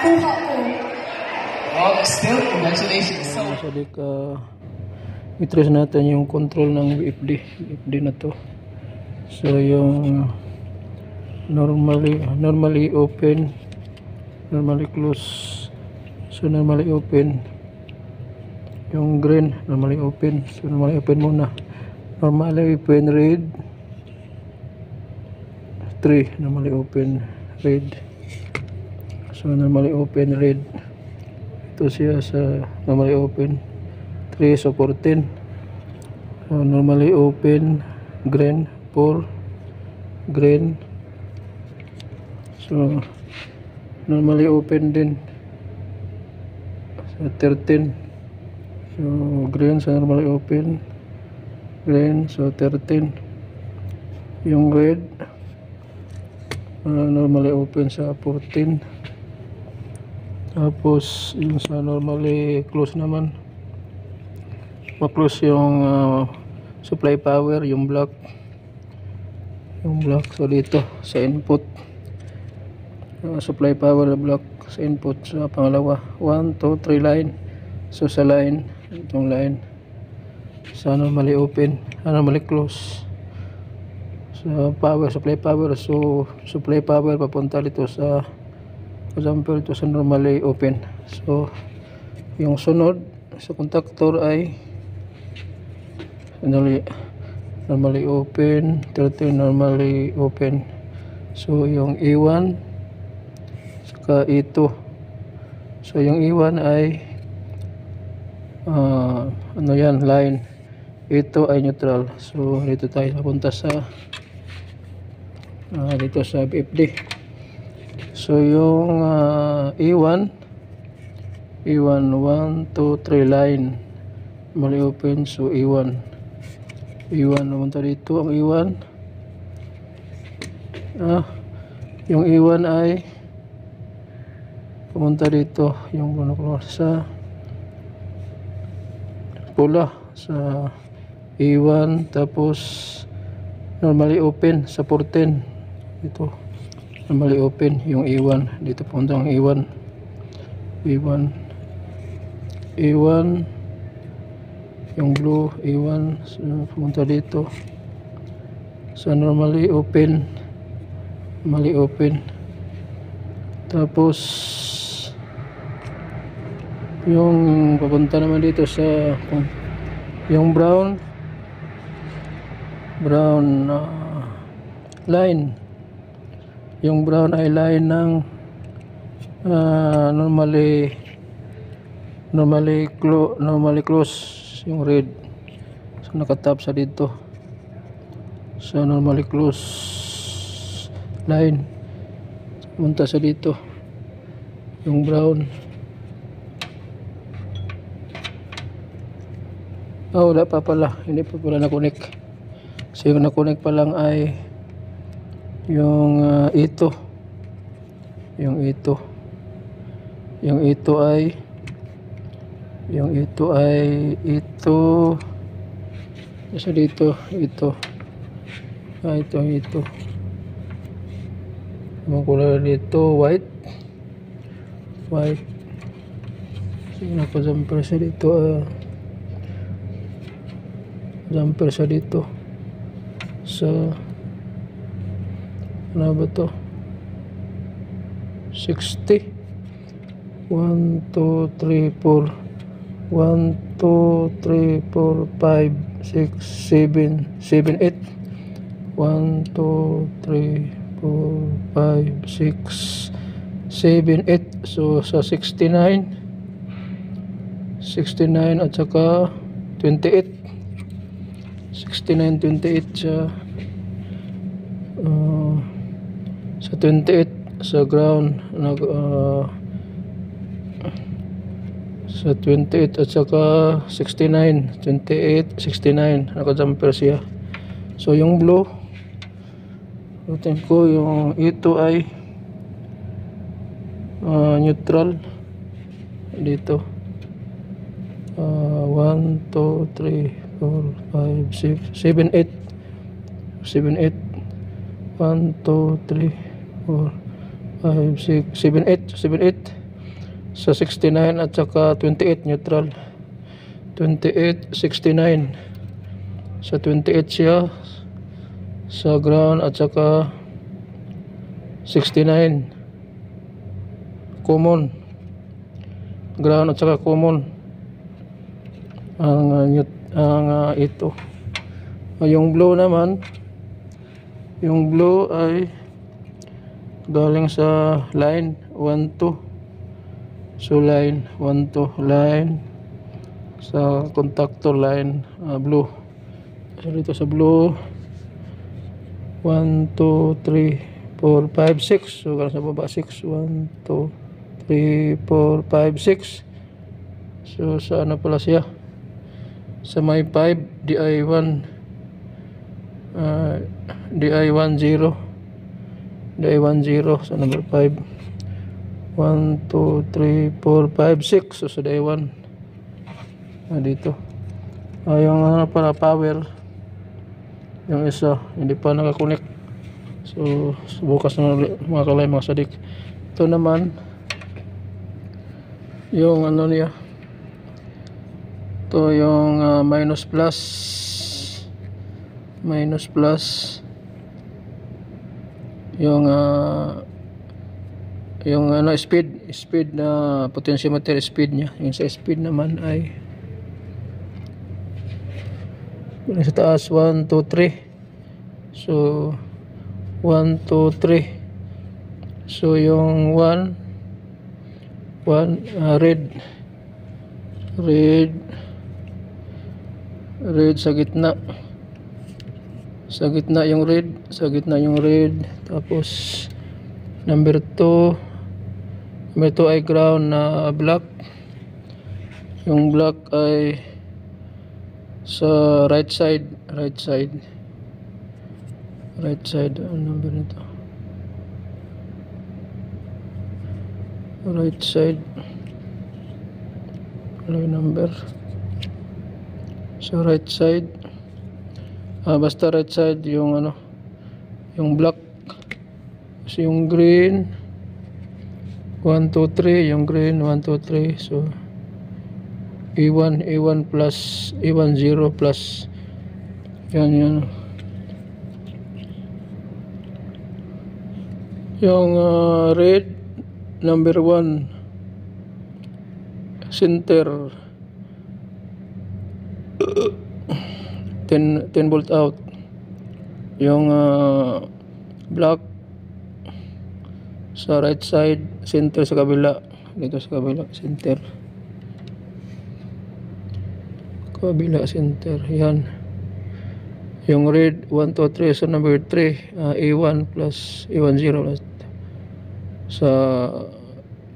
nakuha ko. Oh, still, congratulations. So, Sadik, i-trace natin yung control ng VFD na to. So yung normally open, normally close. So normally open, yung green normally open. So normally open muna. Normally open red 3, normally open red. So normally open red, ito siya sa normally open 3, so 14. So normally open green 4, green. So normally open din sa 13. So green sa normally open green, so 13. Yung red normally open sa 14. Tapos yung sa normally close naman, ma-close yung supply power, yung block. So dito sa input, supply power block sa input sa pangalawa, 1, 2, 3 line. So sa line, itong line sa normally open, normally close sa power, supply power. So supply power papunta dito sa example, ito sa normally open. So yung sunod sa contactor ay normally open 13, normally open. So yung E1 saka E2. So yung E1 ay ano yan, line. E2 ay neutral. So dito tayo papunta sa dito sa BFD. So yung E1 1, 2, 3 line normally open. So E1 namunta dito. Ang E1 yung E1 ay pumunta dito, yung sa pula sa E1. Tapos normally open sa 14 dito, normally open yung E1 dito, pumunta ang E1 yung blue E1, so pumunta dito sa normally open. Tapos yung papunta naman dito sa yung brown line. Yung brown ay line ng normally close. Yung red, so nakatap sa dito sa normally close line, punta sa dito yung brown. Wala pa pala, hindi pa pala na-connect. So yung na-connect pa lang ay yung ito ay ito nasa dito, ito ang kulay dito white. So naka-jumper sa dito, jumper sa dito sa ano ba to, 60. 1, 2, 3, 4 1, 2, 3, 4, 5, 6, 7, 8. 1, 2, 3, 4, 5, 6, 7, 8. So sa 69 at saka 28. 69, 28 sa 28 sa ground, sa 28 at saka 69, 28, 69 naka-jumper siya. So yung blue, utin ko yung ito ay neutral dito. 1, 2, 3, 4, 5, 6, 7, 8. 1, 2, 3, 4, 5, 6, 7, 8. sa 69 at saka 28 neutral. 28, 69. Sa 28 siya sa ground at saka 69 common. Ground at saka common ang ito. Yung blue naman, yung blue ay galing sa line 1 2. So line 1 2 line sa contactor line blue. So dito sa blue 1 2 3 4 5 6. So galing sa baba 6 1 2 3 4 5 6. So sa ano pala siya, sa may 5 DI1 DI10 so number 5 1 2 3 4 5 6. So sa DI1 dito yung para power, yung isa hindi pa nakakonect. So bukas na mga kalay mga sadik. Ito naman yung ano niya, ito yung minus plus yung ano speed na potentiometer speed niya. Yung sa speed naman ay sa taas 1 2 3. So 1 2 3. So yung 1 red sa gitna yung red, tapos number 2 ay ground na black. Yung black ay sa right side ang number nito, right side ano yung number sa right side, basta right side yung ano, yung black. So yung green 1 2 3, yung green 1 2 3. So A1 plus A10 plus yan yung red number 1 center 10 volt out. Yung black sa right side, center sa kabila, dito sa kabila center, yan. Yung red 1 2 3. So number 3 A1 plus A10 plus sa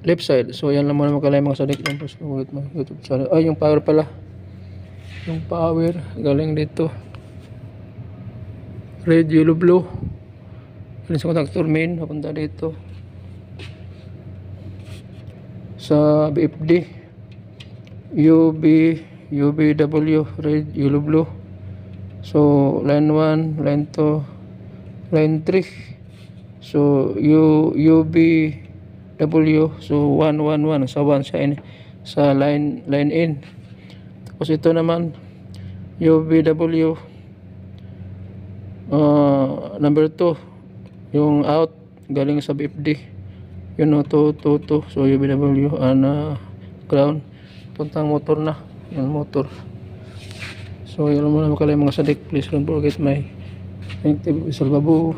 left side. So yan lang muna makalay mga sadik ng YouTube channel. Yung power pala, yung power galing dito red yellow blue, yan sa contactor main papunta dito sa BFD UBW red yellow blue. So line 1 line 2 line 3. So UBW, so 1 1 1 sa 1 siya in sa line in. Tapos ito naman UBW number 2 yung out galing sa BFD, yun no, 2 2 2. So UBW ground puntang motor na, yung motor. So yun muna makalay mga sadik. Please don't forget my active Salbabu.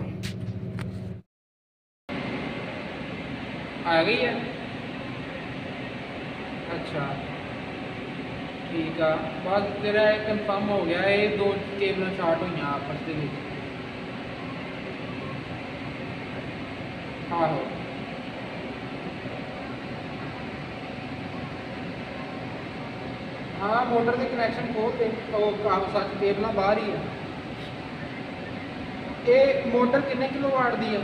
आ गई है। अच्छा ठीक है, बस तेरा कंफर्म हो गया है, 2 केबल शार्ट हुई आपस के लिए। आहो हाँ मोटर के कनैक्शन खोल दे, सच केबल बाहर ही है। ये मोटर कितने किलो वाट दी है?